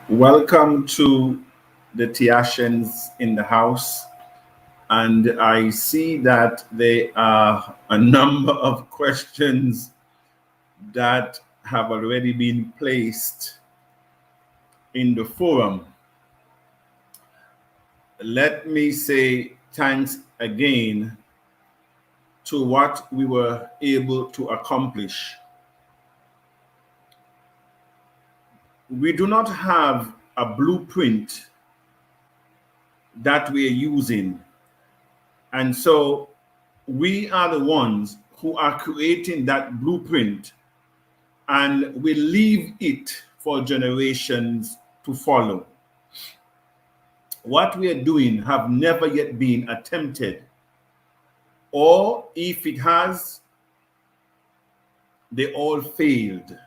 Welcome to the Tiashans in the house. And I see that there are a number of questions that have already been placed in the forum. Let me say thanks again to what we were able to accomplish. We do not have a blueprint that we're using. And so we are the ones who are creating that blueprint, and we leave it for generations to follow. What we are doing have never yet been attempted, or if it has, they all failed.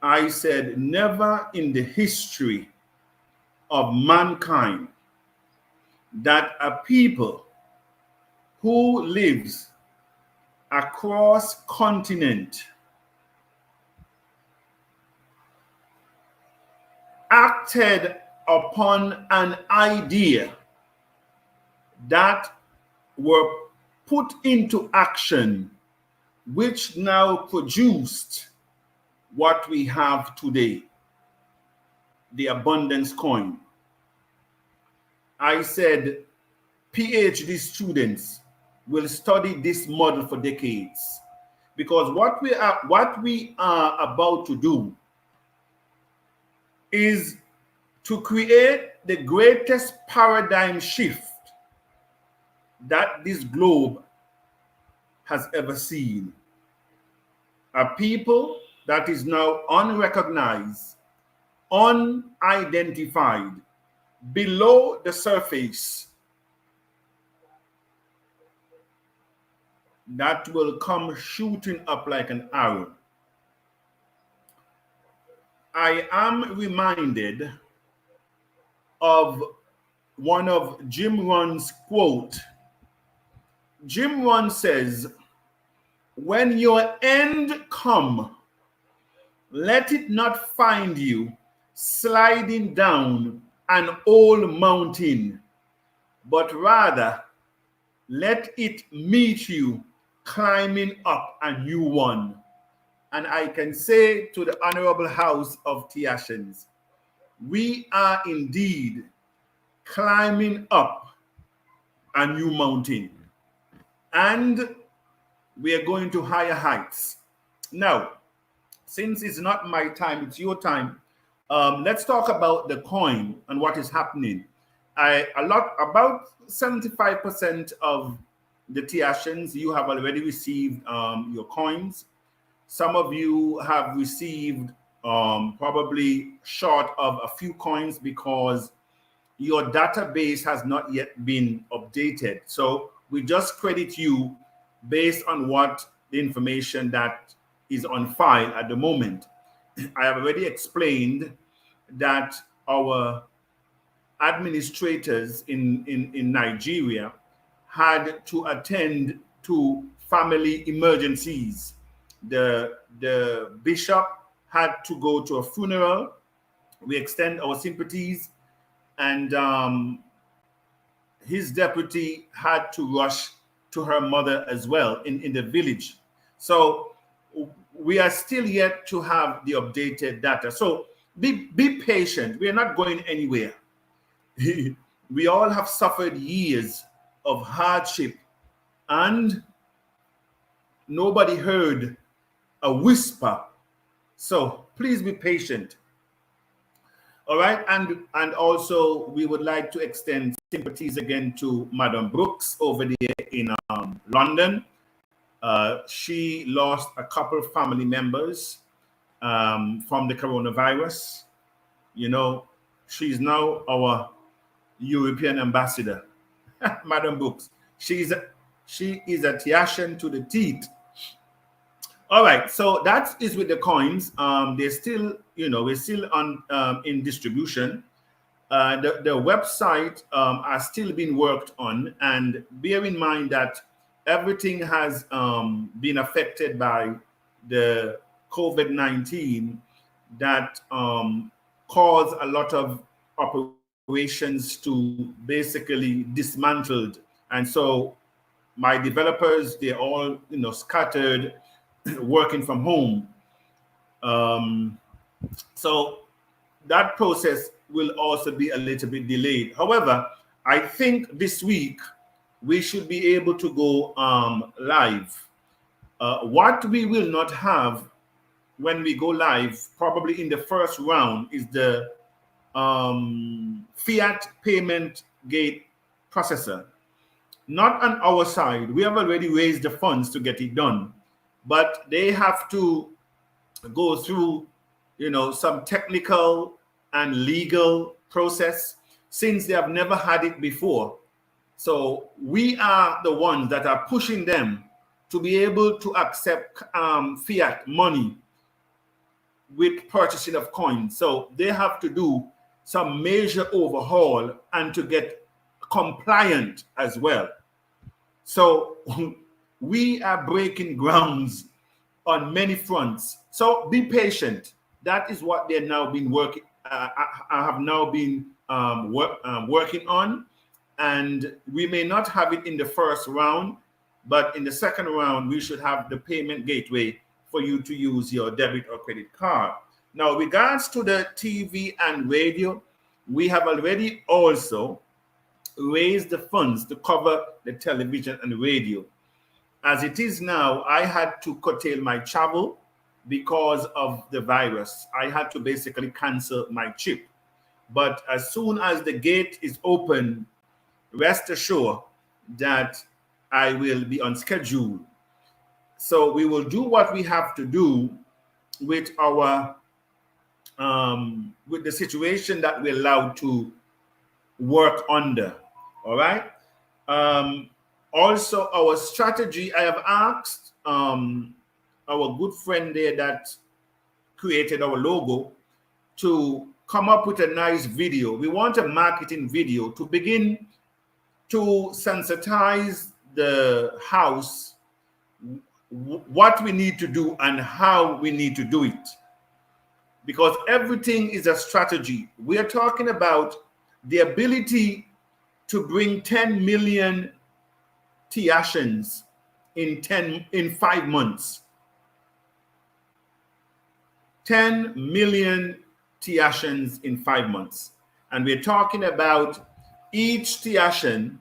I said, never in the history of mankind that a people who lives across continent acted upon an idea that were put into action, which now produced what we have today, the abundance coin. I said PhD students will study this model for decades, because what we are about to do is to create the greatest paradigm shift that this globe has ever seen. A people that is now unrecognized, unidentified, below the surface, that will come shooting up like an arrow. I am reminded of one of Jim Rohn's quote. Jim Rohn says, "When your end come, let it not find you sliding down an old mountain, but rather let it meet you climbing up a new one." And I can say to the Honorable House of Tiashans, we are indeed climbing up a new mountain, and we are going to higher heights. Now, since it's not my time, it's your time. Let's talk about the coin and what is happening. About 75% of the Tiashans, you have already received your coins. Some of you have received probably short of a few coins because your database has not yet been updated. So we just credit you based on what the information that is on file at the moment. I have already explained that our administrators in Nigeria had to attend to family emergencies. The bishop had to go to a funeral. We extend our sympathies, and his deputy had to rush to her mother as well in the village. So we are still yet to have the updated data. So be patient. We are not going anywhere. We all have suffered years of hardship, and nobody heard a whisper. So please be patient. All right, and also we would like to extend sympathies again to Madam Brooks over there in London. She lost a couple of family members from the coronavirus. You know, she's now our European ambassador, Madam Brooks. She is a Tiashan to the teeth. All right, so that is with the coins. They're still, we're still on in distribution. The website are still being worked on, and bear in mind that everything has been affected by the COVID-19. That caused a lot of operations to basically dismantled. And so my developers, they're all, scattered, working from home. Um, so that process will also be a little bit delayed. However, I think this week we should be able to go live. What we will not have when we go live, probably in the first round, is the fiat payment gate processor. Not on our side. We have already raised the funds to get it done, but they have to go through, some technical and legal process since they have never had it before. So we are the ones that are pushing them to be able to accept fiat money with purchasing of coins. So they have to do some major overhaul and to get compliant as well. So we are breaking grounds on many fronts. So be patient. That is what they're now been working. I have now been working on, and we may not have it in the first round, but in the second round we should have the payment gateway for you to use your debit or credit card. Now, regards to the TV and radio, we have already also raised the funds to cover the television and radio. As it is now, I had to curtail my travel because of the virus. I had to basically cancel my trip. But as soon as the gate is open, rest assured that I will be on schedule. So we will do what we have to do with our with the situation that we're allowed to work under. All right. Also, our strategy, I have asked our good friend there that created our logo to come up with a nice video. We want a marketing video to begin to sensitize the house what we need to do and how we need to do it. Because everything is a strategy. We are talking about the ability to bring 10 million TACs in 5 months. 10 million TACs in 5 months. And we're talking about each TAC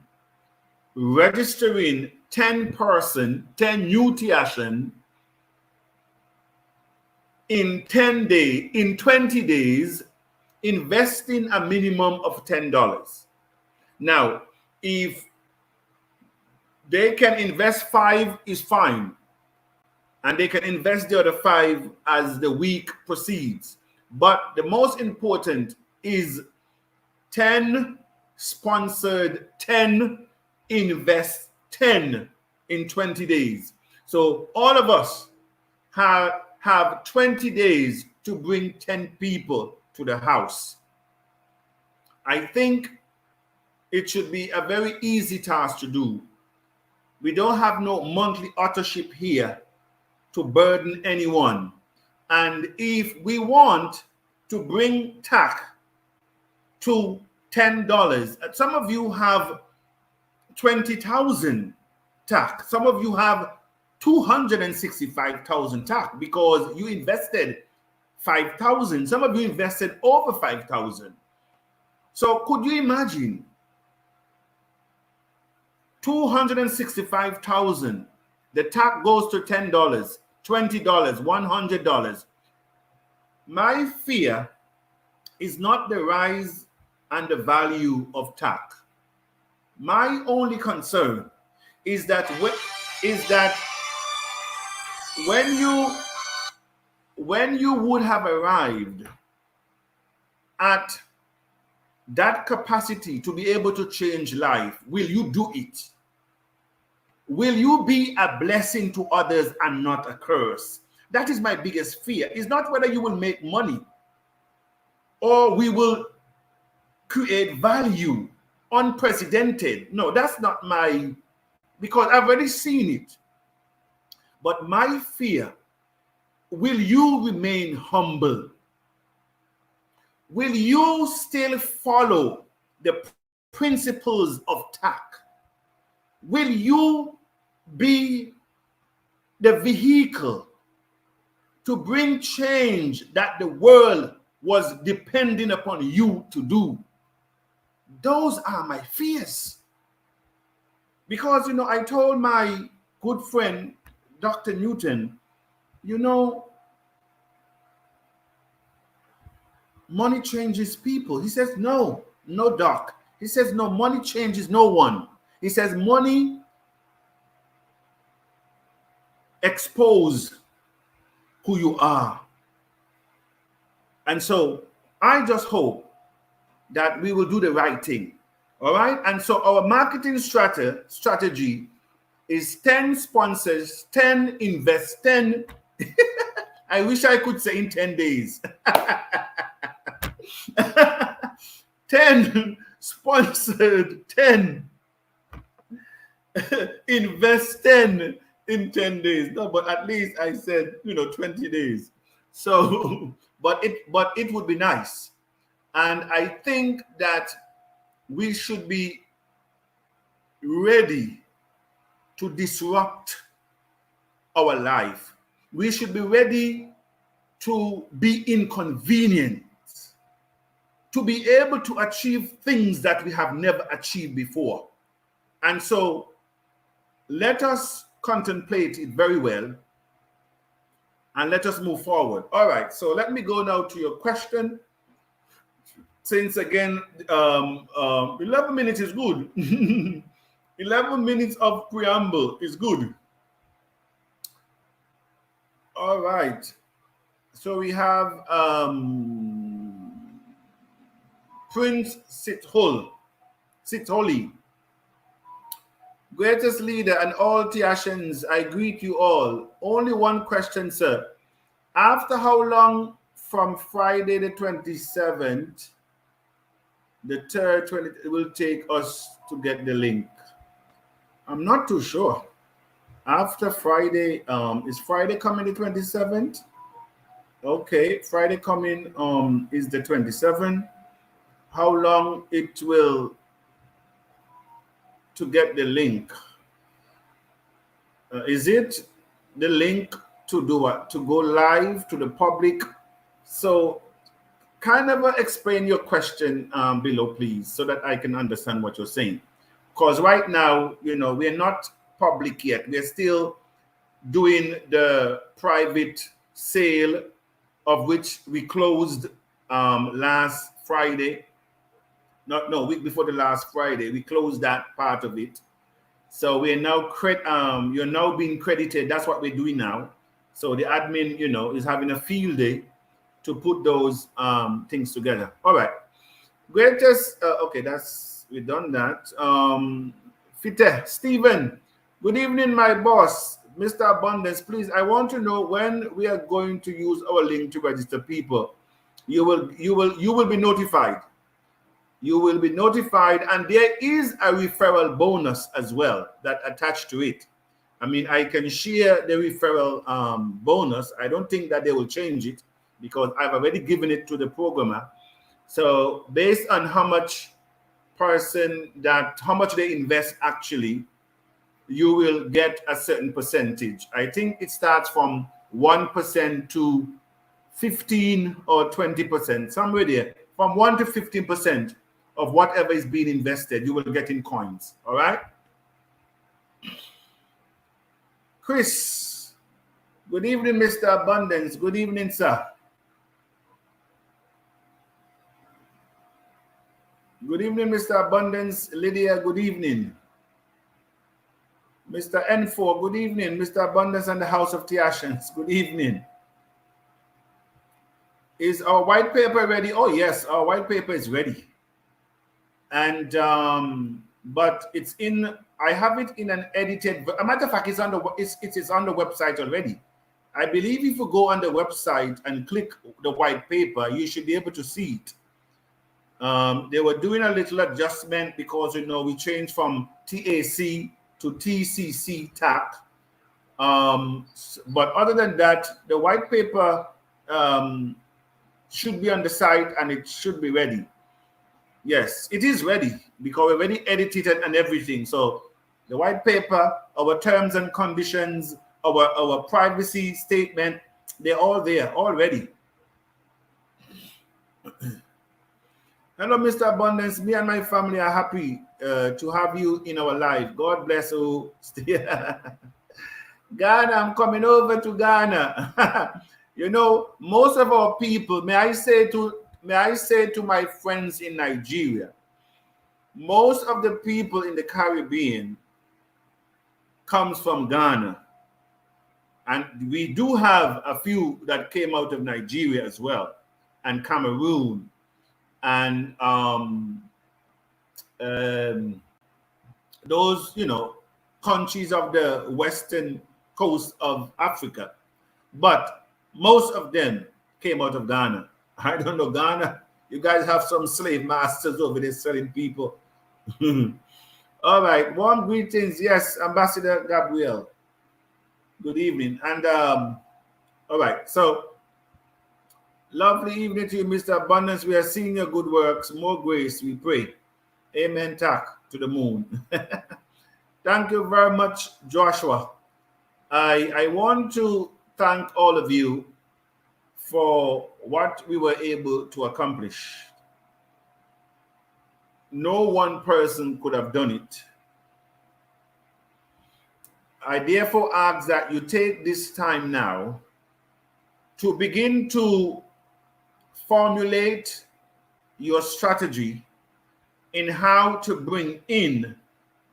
registering 10 new TAC in 20 days, investing a minimum of $10. Now, if they can invest 5 is fine, and they can invest the other 5 as the week proceeds. But the most important is 10 sponsored, 10 invest 10 in 20 days. So all of us have 20 days to bring 10 people to the house. I think it should be a very easy task to do. We don't have no monthly authorship here to burden anyone. And if we want to bring TAC to $10, some of you have 20,000 TAC. Some of you have 265,000 TAC because you invested 5,000. Some of you invested over 5,000. So could you imagine 265,000? The TAC goes to $10, $20, $100. My fear is not the rise and the value of TAC. My only concern is that when you would have arrived at that capacity to be able to change life, will you do it? Will you be a blessing to others and not a curse? That is my biggest fear. It's not whether you will make money or we will create value unprecedented. No, that's not my, because I've already seen it. But my fear, will you remain humble? will you still follow the principles of TAC? Will you be the vehicle to bring change that the world was depending upon you to do? Those are my fears. Because, you know, I told my good friend, Dr. Newton, you know, money changes people. He says, no, doc. He says, no, money changes no one. He says, money exposes who you are. And so I just hope that we will do the right thing. All right. And so our marketing strategy is 10 sponsors, 10 invest, 10. I wish I could say in 10 days. 10 sponsored, 10 invest, 10 in 10 days. No, but at least I said, you know, 20 days. So, but it would be nice. And I think that we should be ready to disrupt our life. We should be ready to be inconvenienced, to be able to achieve things that we have never achieved before. And so let us contemplate it very well and let us move forward. All right, so let me go now to your question. Since again, 11 minutes is good. 11 minutes of preamble is good. All right. So we have Prince Sitholi. Greatest leader and all Tiashans, I greet you all. Only one question, sir. After how long from Friday the 27th, the third 20, it will take us to get the link? I'm not too sure. After Friday, is Friday coming the 27th? Okay, Friday coming is the 27th. How long it will to get the link? Is it the link to do what? To go live to the public? So kind of explain your question below, please, so that I can understand what you're saying. Because right now, you know, we're not public yet. We're still doing the private sale, of which we closed last Friday. No, week before the last Friday, we closed that part of it. So we're now you're now being credited. That's what we're doing now. So the admin, you know, is having a field day to put those things together. All right. Greatest. Okay, we've done that. Fite Stephen. Good evening, my boss, Mr. Abundance. Please, I want to know when we are going to use our link to register people. You will be notified. You will be notified, and there is a referral bonus as well that attached to it. I mean, I can share the referral bonus. I don't think that they will change it because I've already given it to the programmer. So based on how much they invest actually, you will get a certain percentage. I think it starts from 1% to 15 or 20%, somewhere there. From 1 to 15% of whatever is being invested, you will get in coins. All right? Chris, good evening, Mr. Abundance. Good evening, sir. Good evening, Mr. Abundance. Lydia, good evening. Mr. N4, good evening. Mr. Abundance and the House of Tiashans, good evening. Is our white paper ready? Oh, yes, our white paper is ready. And, but it's in, I have it in an edited, a matter of fact, it is on the website already. I believe if you go on the website and click the white paper, you should be able to see it. They were doing a little adjustment because, you know, we changed from TAC to TCC TAC. But other than that, the white paper should be on the site and it should be ready. Yes, it is ready because we already edited it and everything. So the white paper, our terms and conditions, our privacy statement, they're all there, all ready. Hello, Mr. Abundance. Me and my family are happy to have you in our life. God bless you. Ghana, I'm coming over to Ghana. You know, most of our people, may I say to my friends in Nigeria, most of the people in the Caribbean comes from Ghana. And we do have a few that came out of Nigeria as well, and Cameroon, and those, you know, countries of the western coast of Africa. But most of them came out of Ghana. I don't know, Ghana, you guys have some slave masters over there selling people. All right, warm greetings. Yes, Ambassador Gabriel. Good evening. And all right, so lovely evening to you, Mr. Abundance. We are seeing your good works, more grace, we pray. Amen. TAC to the moon. Thank you very much, Joshua. I want to thank all of you for what we were able to accomplish. No one person could have done it. I therefore ask that you take this time now to begin to formulate your strategy in how to bring in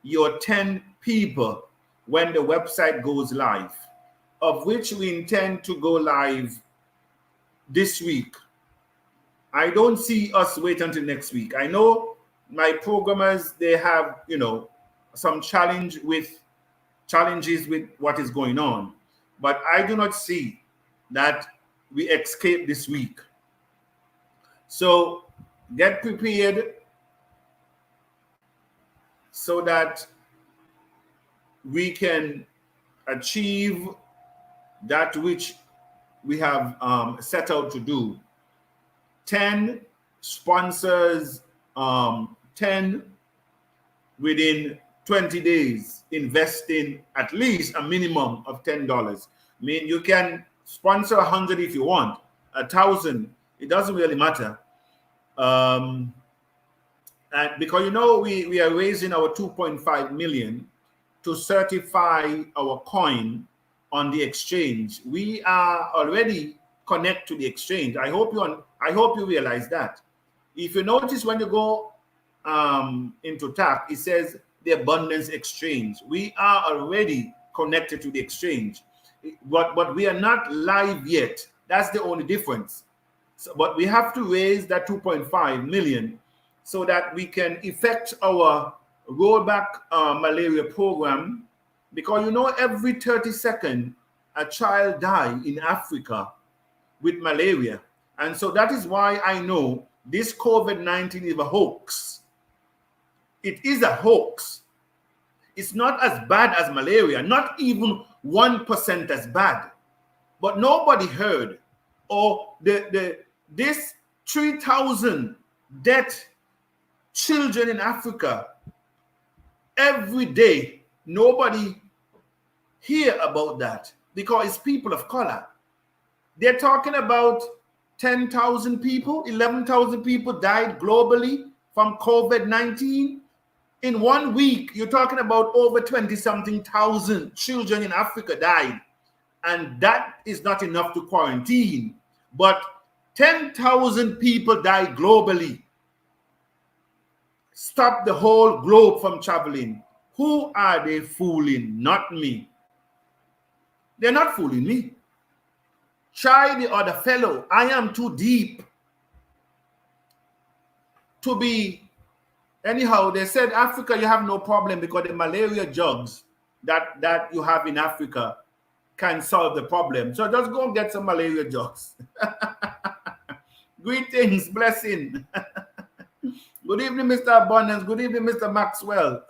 your 10 people when the website goes live, of which we intend to go live this week. I don't see us wait until next week. I know my programmers, they have, you know, some challenges with what is going on, but I do not see that we escape this week. So get prepared so that we can achieve that which we have set out to do. 10 sponsors, 10 within 20 days, investing at least a minimum of $10. I mean, you can sponsor 100 if you want, 1,000, it doesn't really matter. And because, you know, we are raising our 2.5 million to certify our coin on the exchange. We are already connected to the exchange. I hope you realize that. If you notice, when you go into TAC, it says the Abundance Exchange. We are already connected to the exchange, but we are not live yet. That's the only difference. So, but we have to raise that 2.5 million so that we can effect our rollback malaria program, because, you know, every 30 seconds a child dies in Africa with malaria. And so that is why I know this COVID-19 is a hoax. It is a hoax. It's not as bad as malaria, not even 1% as bad. But nobody heard, or this 3,000 dead children in Africa every day. Nobody hear about that because it's people of color. They're talking about 10,000 people, 11,000 people died globally from COVID-19. In 1 week, you're talking about over 20-something thousand children in Africa died. And that is not enough to quarantine. But 10,000 people died globally. Stop the whole globe from traveling. Who are they fooling? Not me. They're not fooling me. Try the other fellow. I am too deep to be. Anyhow, they said Africa, you have no problem because the malaria drugs that you have in Africa can solve the problem. So just go get some malaria drugs. Greetings, blessing. Good evening, Mr. Abundance. Good evening, Mr. Maxwell.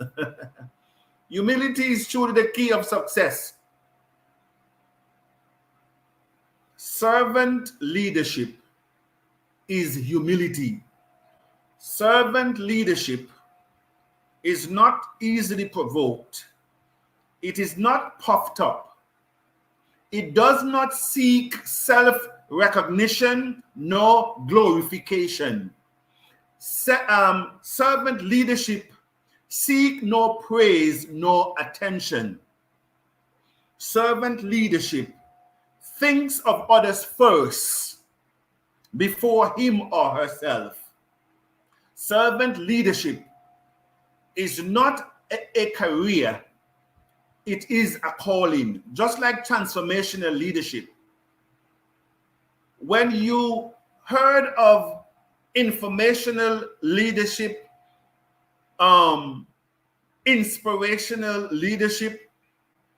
Humility is truly the key of success. Servant leadership is humility. Servant leadership is not easily provoked. It is not puffed up. It does not seek self-recognition nor glorification. Servant leadership seek no praise nor attention. Servant leadership thinks of others first before him or herself. Servant leadership is not a career, it is a calling, just like transformational leadership. When you heard of informational leadership, inspirational leadership,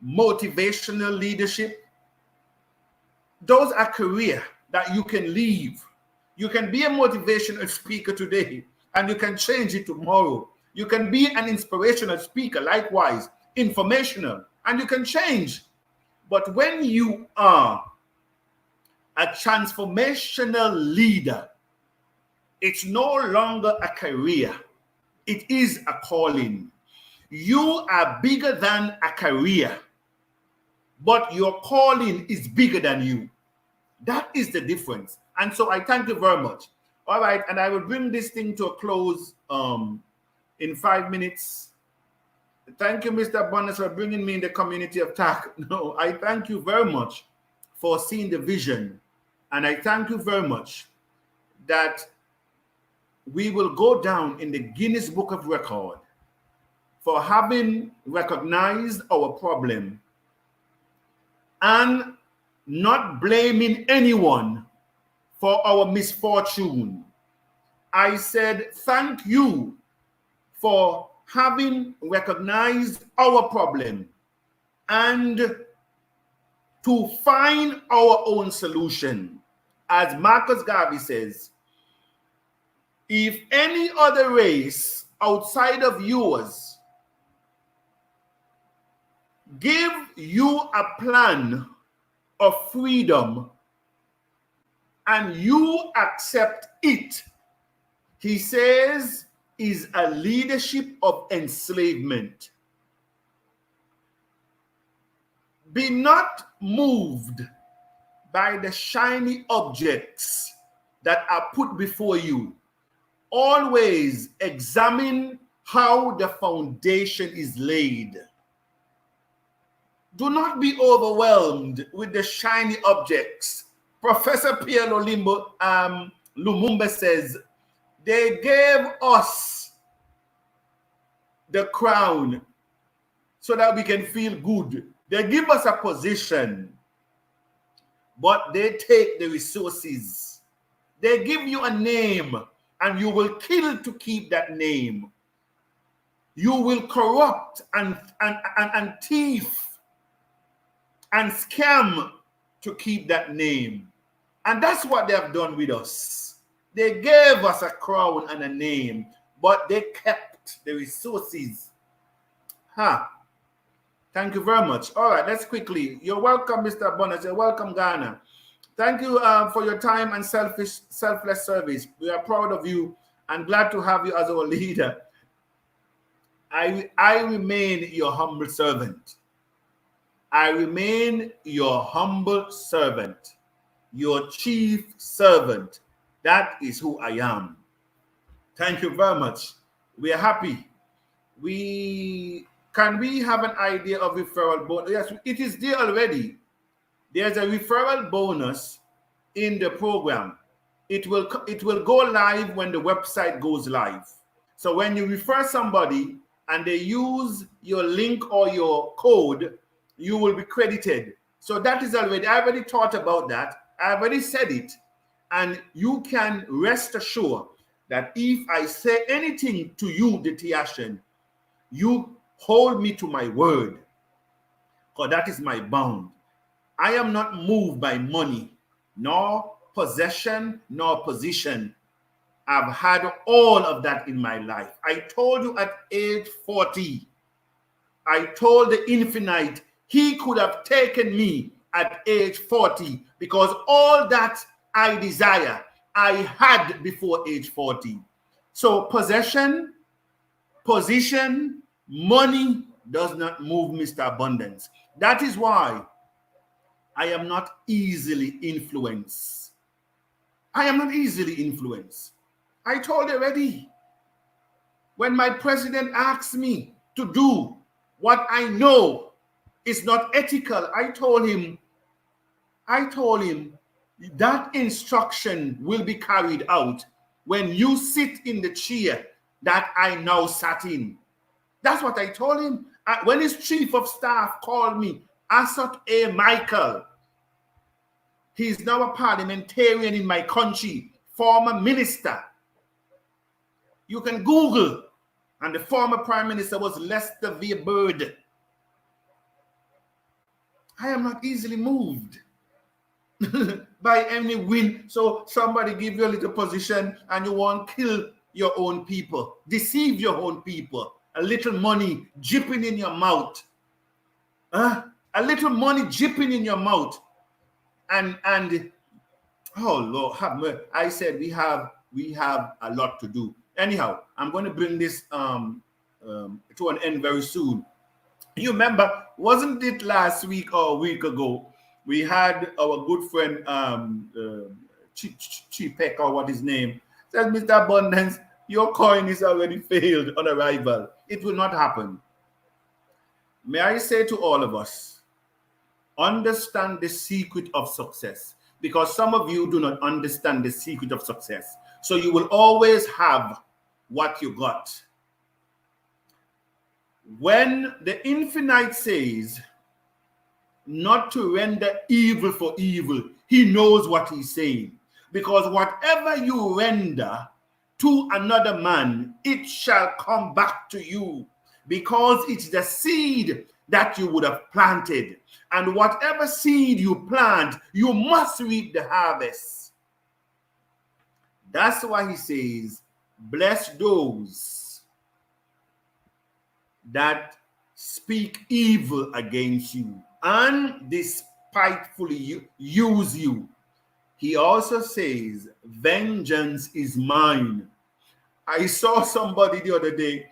motivational leadership, those are careers that you can leave. You can be a motivational speaker today and you can change it tomorrow. You can be an inspirational speaker, likewise, informational, and you can change. But when you are a transformational leader, it's no longer a career. It is a calling. You are bigger than a career, but your calling is bigger than you. That is the difference. And so I thank you very much. All right, and I will bring this thing to a close in 5 minutes. Thank you, Mr. Bonnes, for bringing me in the community of TAC. No, I thank you very much for seeing the vision. And I thank you very much that we will go down in the Guinness Book of Record for having recognized our problem and not blaming anyone for our misfortune. I said, thank you for having recognized our problem and to find our own solution. As Marcus Garvey says, if any other race outside of yours give you a plan of freedom and you accept it, he says, is a leadership of enslavement. Be not moved by the shiny objects that are put before you. Always examine how the foundation is laid. Do not be overwhelmed with the shiny objects. Professor Pierre Lumumba says, they gave us the crown so that we can feel good. They give us a position, but they take the resources. They give you a name, and you will kill to keep that name. You will corrupt and thief and scam to keep that name. And that's what they have done with us. They gave us a crown and a name, but they kept the resources. Thank you very much. All right, let's quickly. You're welcome, Mr. Bonnet. You're welcome, Ghana. Thank you for your time and selfless service. We are proud of you and glad to have you as our leader. I remain your humble servant. I remain your humble servant, your chief servant. That is who I am. Thank you very much. We are happy. Can we have an idea of referral bonus? Yes, it is there already. There's a referral bonus in the program. It will go live when the website goes live. So when you refer somebody and they use your link or your code, you will be credited. So that is already, I already thought about that. I already said it. And you can rest assured that if I say anything to you, the Tiashan, you hold me to my word, because that is my bound. I am not moved by money, nor possession, nor position. I've had all of that in my life. I told you at age 40, I told the infinite, he could have taken me at age 40, because all that I desire, I had before age 40. So possession, position, money does not move Mr. Abundance. That is why I am not easily influenced. I am not easily influenced. I told you already. When my president asks me to do what I know is not ethical, I told him that instruction will be carried out when you sit in the chair that I now sat in. That's what I told him. When his chief of staff called me, Asot A. Michael, he's now a parliamentarian in my country, former minister. You can Google, and the former prime minister was Lester V. Bird. I am not easily moved by any win. So somebody give you a little position and you want to kill your own people, deceive your own people. A little money dripping in your mouth. A little money dripping in your mouth. And oh Lord, have mercy. I said we have a lot to do. Anyhow, I'm going to bring this to an end very soon. You remember, wasn't it last week or a week ago, we had our good friend Chipek, or what his name, says, Mr. Abundance, your coin is already failed on arrival. It will not happen. May I say to all of us, understand the secret of success, because some of you do not understand the secret of success. So you will always have what you got. When the infinite says not to render evil for evil, he knows what he's saying. Because whatever you render to another man, it shall come back to you, because it's the seed that you would have planted. And whatever seed you plant, you must reap the harvest. That's why he says, bless those that speak evil against you and despitefully use you. He also says, vengeance is mine. I saw somebody the other day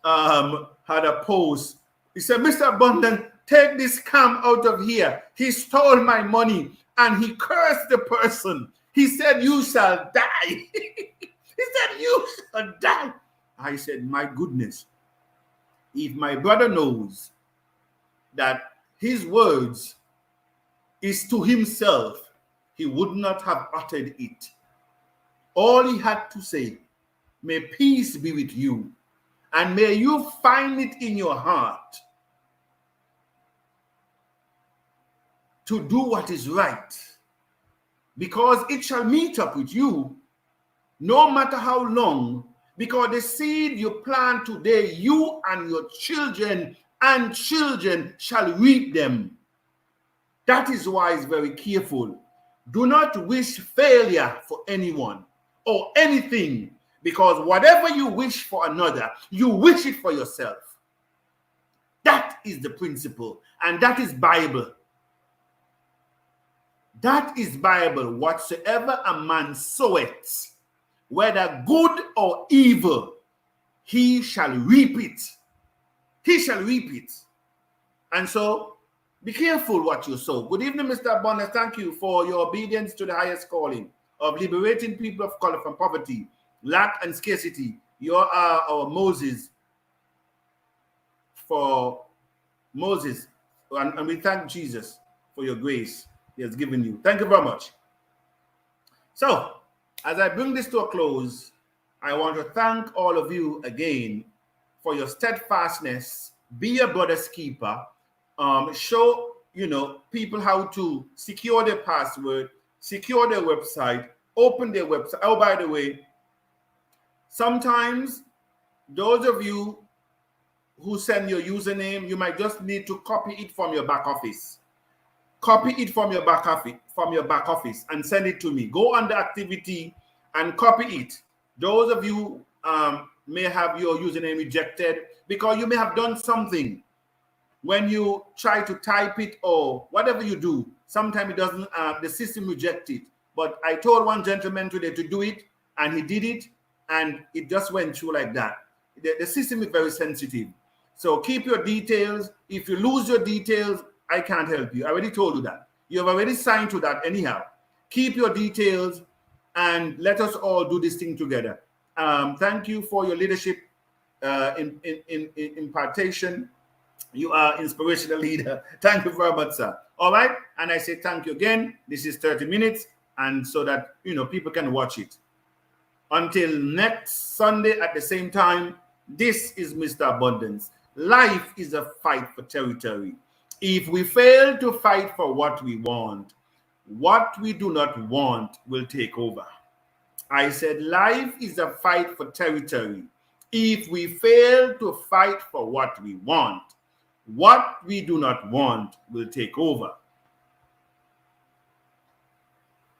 had a post. He said, Mr. Abundant, take this scam out of here. He stole my money and he cursed the person. He said, you shall die. He said, you shall die. I said, my goodness. If my brother knows that his words is to himself, he would not have uttered it. All he had to say, may peace be with you, and may you find it in your heart to do what is right, because it shall meet up with you no matter how long, because the seed you plant today, you and your children and children shall reap them. That is why it's very careful. Do not wish failure for anyone or anything, because whatever you wish for another, you wish it for yourself. That is the principle, and that is Bible. That is Bible. Whatsoever a man soweth, whether good or evil, he shall reap it. He shall reap it. And so, be careful what you sow. Good evening, Mr. Bonner. Thank you for your obedience to the highest calling of liberating people of color from poverty, lack, and scarcity. You are our Moses for Moses. And we thank Jesus for your grace he has given you. Thank you very much. So, as I bring this to a close, I want to thank all of you again for your steadfastness. Be a brother's keeper. Show people how to secure their password, secure their website, open their website. Oh, by the way, sometimes those of you who send your username, you might just need to copy it from your back office. Copy it from your back office and send it to me. Go under activity and copy it. Those of you may have your username rejected because you may have done something. When you try to type it or whatever you do, sometimes it doesn't, the system rejects it. But I told one gentleman today to do it, and he did it, and it just went through like that. The system is very sensitive. So keep your details. If you lose your details, I can't help you. I already told you that. You have already signed to that anyhow. Keep your details and let us all do this thing together. Thank you for your leadership in impartation. You are inspirational leader. Thank you very much, sir. All right. And I say thank you again. This is 30 minutes. And so that, people can watch it. Until next Sunday at the same time, this is Mr. Abundance. Life is a fight for territory. If we fail to fight for what we want, what we do not want will take over. I said life is a fight for territory. If we fail to fight for what we want, what we do not want will take over.